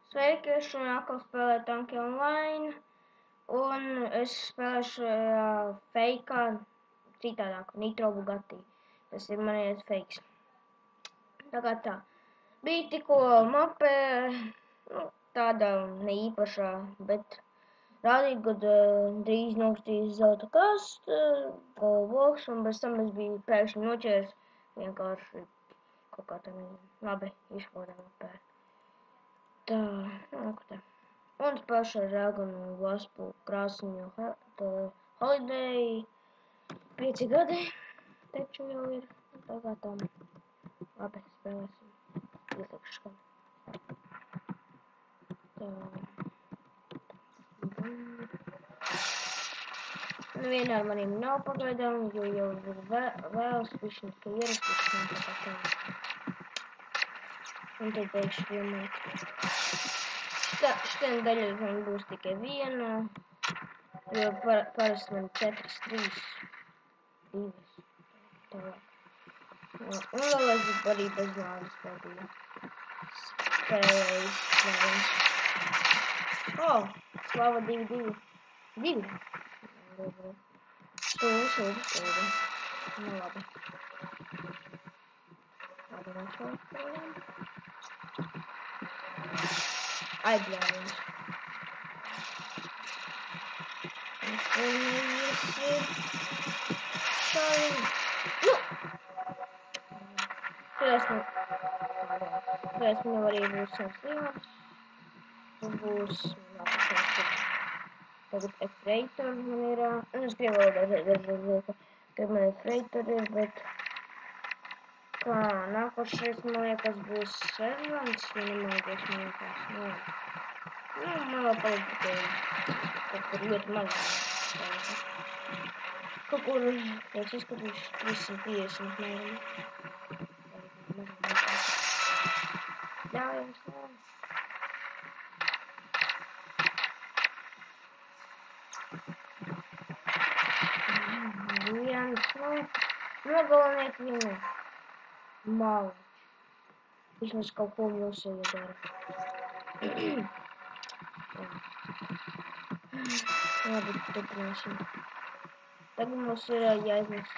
Sveiki, es šodien atkal spēlēju Tanki Online, un es spēlēšu šajā fejkā citādāk, Nitro Bugatti. Tas ir manies feiks. Tā kā tā. Bija tikko mape, tāda neīpašā, bet rādīt, kad drīz nokstīs zelta kaste, goldbox, un bez tam es biju pēkšņi noķēris vienkārši kaut kā tā labi izpildām mapē. Tā, tā. Un spēlēšu ar Dragonu Waspu krāsiņu Holiday 5 gadi, taču jau ir tā kā tā. Labi, spēlēsim. Ieslēgšu skatu. Tā. Nevienā ar maniem nav pagaidām, jo jau ir vēls, višķi tikai ierastīts un tā kā tā. Un tad beigšu filmēt. Šitien daļai man būs tikai viena, jo parasti man 4, 3, 2, tālāk. Un vēl es arī bez nādas pēdīju. Spēlējis neviens. Slava 2, 2. 2. Sūdi. Nu labi. Labi, nečau spēlējam. Aizbļāviens. Pēc man arī būs savs līmenis. Būs, tagad Freighter man ir, es grievu valodā, ka man Freighter ir, bet kā nākošais, man liekas, būs Servants, ja nemaldos, man liekas, man vēl palikt tikai kaut kur ļoti maz. Kaut kur, es izskatīšu 350 mēģinu. Ļaujams. Nogaliniet viņu. Malič. Vismaz kaut ko mūsu iedara. Labi, turpināsim. Tagad mums ir jāiznes.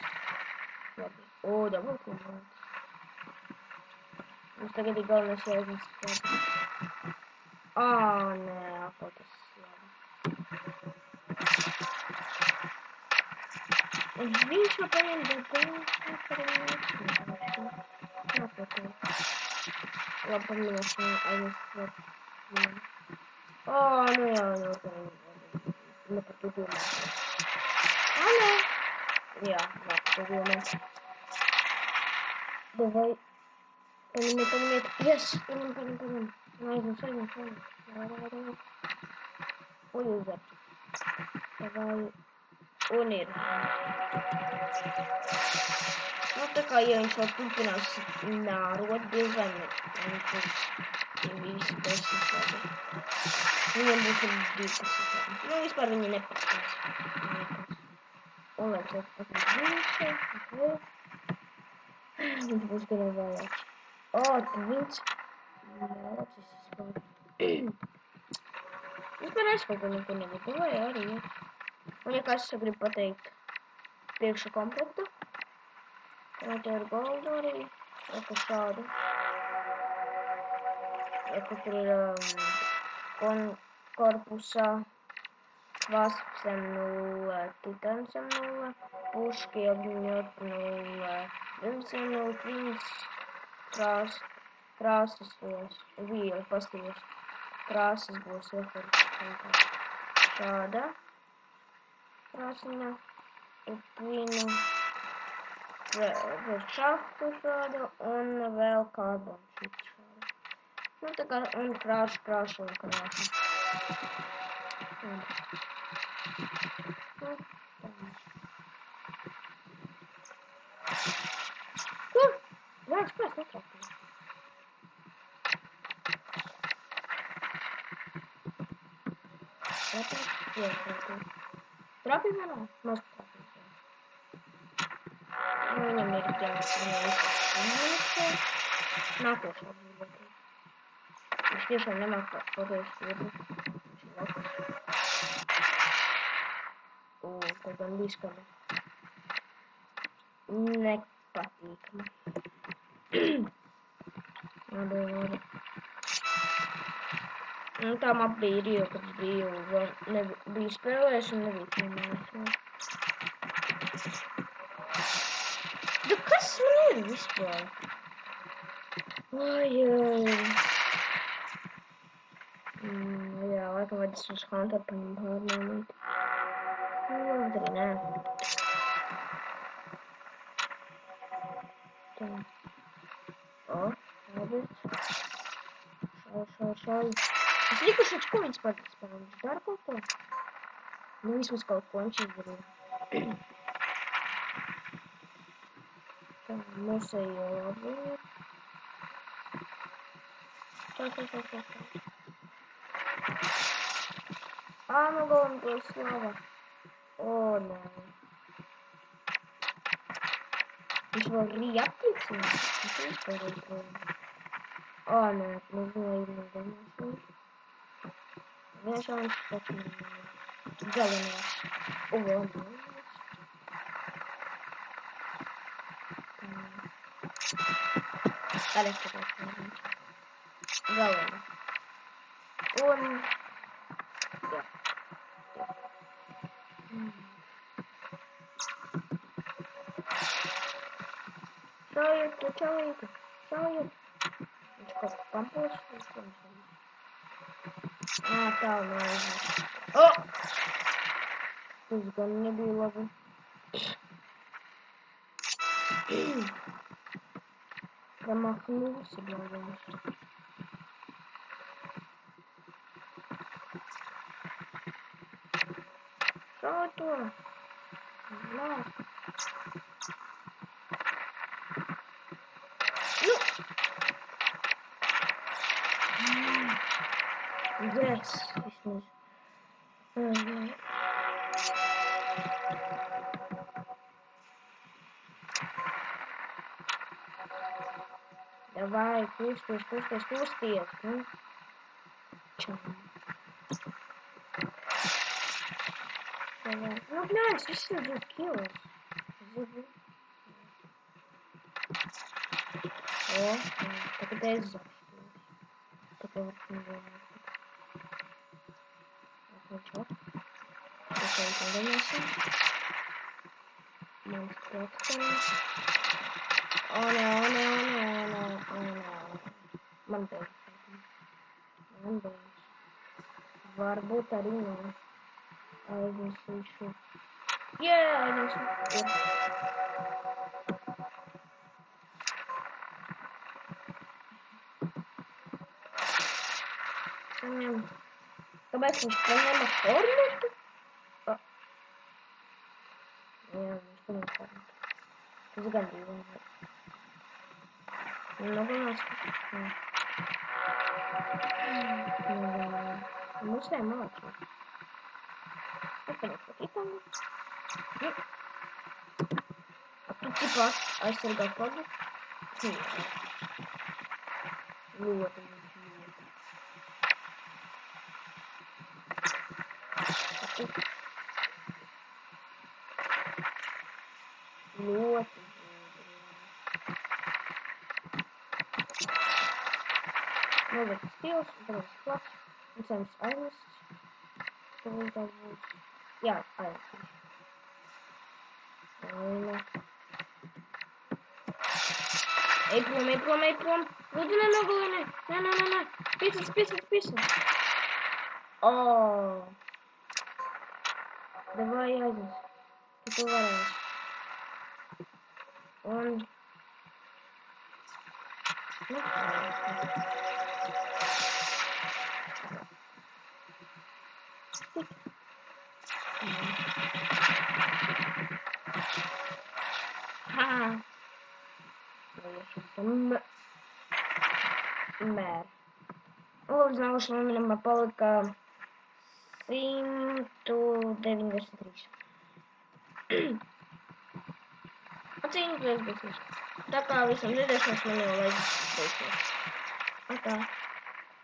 Labi. Dabūk mūs. Mums tagad ir galvenais jāiznes. Nē, atkal tas. Viņš jau paņem, bet viņš paņem. Labi, paņemsim aiznes. Nu jā, ne par to domāt. Nē. Jā, par to domāt. Davai. Paņemiet. Yes, paņem. Aiznes. Un uzvar. Davai. Un ir. Tā kā, ja viņš vēl turpinās nārot diezgan, viņš būs visi 10 gadi. Viņam būs arī 12 gadi. Vispār viņi nepastās. Un lai tas patīs viņš būs gan vēlāks. Twins. Mācis vispār. Vispār es kaut ko neko negatavoju arī. Un ja kāds grib pateikt priekšu komplektu, tad te ir goldu arī, ka šādu. Kur ir korpusā, Vaspsam 0, Titansam 0, puški ogņot 0, Vimsam 0, Twins, krāsas vīli, pastīvas, krāsas būs šāda. Krāsiņa, Twinu, šaftu šādu un vēl karbon šitu šādu. Tā kā un krāšu. Kur? Nāc, kāds netrāpīja. Trāpīja vai nav? Maz trāpīja. Viņam ir jāsaka, nākošā būvēt. Viņš tiešām nemāku pateikt stirbu. Tā gan bija skaļi. Nepatīkami. Labi. Tā mapa bija Rio, kad es biju spēlējis un nebija piemērās. Da kas man ir vispār? Ai. Jā, laikam vajadzēs uz Hunter paņem pārmēnīt. Labi, arī nē. Tā. Labi. Šau. Es likušies, ko viņš pats spēlē? Viņš dara kaut ko? Nu, vismaz kaut ko viņš izdarīja. Tā, nosēju labi. Tā. Nu galvam to slava. Nē. Viņš vēl rīja attiecina. Viņš vispār ir prom. Nē, nezinu, vienkārši viņš pat galvenais. Arī skatāt, galvenais. Un... jā. Čaujiet. Viņš kaut kā pampos. Tā neaizmēs. Tas gan nebija labi. Pramahнулся, блядь. Что это? Yes, vismaz. Davai, kusties. Čau. Nu, blēs, viss ir zūd kilos. Tagad es zakstos. Tagad var kundēmēt. Atmečot. Tas arī kundēmēsim. Mans traktors. Nē. Man beigas. Varbūt arī nē. Aiznesīšu. Aiznesīšu. Kāpēc viņš paņēma formutu? Jā, viņš paņēma formutu. Tas gan bija vienmēr. Mums nemācīt. Atpaniet patīkam. Tu cipā aizsargā padu. Ļoti. Novērt stils, un tagad klats. Un saņems aiznests. Tur viņš tā būs. Jā, aiznests. Ej prom. Lūdzu, nenogalini. Nē. Piesats. Davai aiznes. Tu to varēsi. Un... Mēr. Līdz nākošajam minam palika 193. Acīm, tā kā visam dzirdēšanas man jau vajag beigties. Tā.